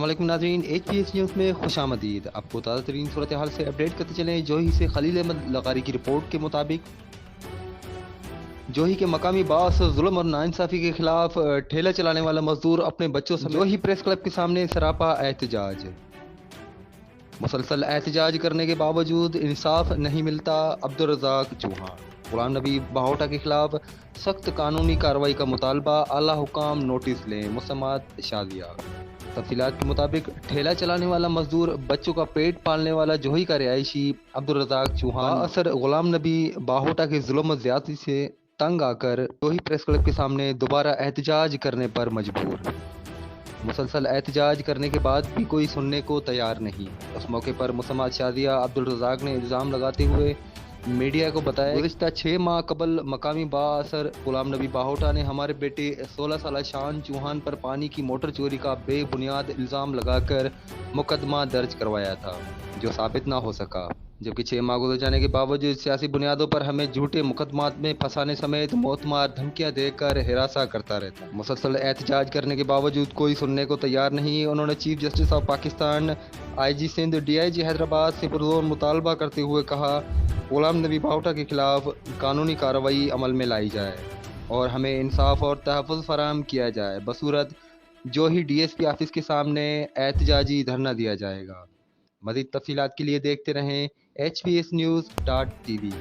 अस्सलाम वालेकुम नाज़रीन, HPS न्यूज़ में खुशामदीद। आपको ताज़ा तरीन सूरत हाल से अपडेट करते चलें। जोही से खलील अहमद लगारी की रिपोर्ट के मुताबिक जोही के मकामी बास जुल्म और नाइंसाफ़ी के खिलाफ ठेला चलाने वाला मजदूर अपने बच्चों समेत जोही प्रेस क्लब के सामने सरापा एहतजाज। मुसलसल एहतजाज करने के बावजूद इंसाफ नहीं मिलता। अब्दुल रज़ाक चौहान। गुलाम नबी बाहोटा के खिलाफ सख्त कानूनी कार्रवाई का मुतालबा, आला हुकाम नोटिस लें। मुसम्मत शादिया। तफसीलात के मुताबिक ठेला चलाने वाला मजदूर, बच्चों का पेट पालने वाला जोही का रिहायशी अब्दुल रज़ाक चौहान असर गुलाम नबी बाहोटा के जुल्म और ज्यादती से तंग आकर जोही प्रेस क्लब के सामने दोबारा एहतजाज करने पर मजबूर। मुसलसल एहतजाज करने के बाद भी कोई सुनने को तैयार नहीं। उस मौके पर मुसम्मत शादिया अब्दुल रज़ाक ने इल्ज़ाम लगाते हुए मीडिया को बताया, गुज़िश्ता 6 माह कबल मकामी बाअसर गुलाम नबी बाहोटा ने हमारे बेटे 16 साल शान चौहान पर पानी की मोटर चोरी का बेबुनियाद इल्ज़ाम लगाकर मुकदमा दर्ज करवाया था, जो साबित ना हो सका। जबकि 6 माह गुजर जाने के बावजूद सियासी बुनियादों पर हमें झूठे मुकदमात में फंसाने समेत मौतमार धमकियां देकर हिरासा करता रहता। मुसलसल एहतजाज करने के बावजूद कोई सुनने को तैयार नहीं। उन्होंने chief justice of Pakistan, IG Sindh, DIG Hyderabad से पुरजोर मुतालबा करते हुए कहा, गुलाम नबी बाहोटा के खिलाफ कानूनी कार्रवाई अमल में लाई जाए और हमें इंसाफ और तहफ़्फ़ुज़ फराहम किया जाए। बसूरत जोही DSP ऑफिस के सामने एहतजाजी धरना दिया जाएगा। मज़ीद तफ़सीलात के लिए देखते रहें HPSnews.tv।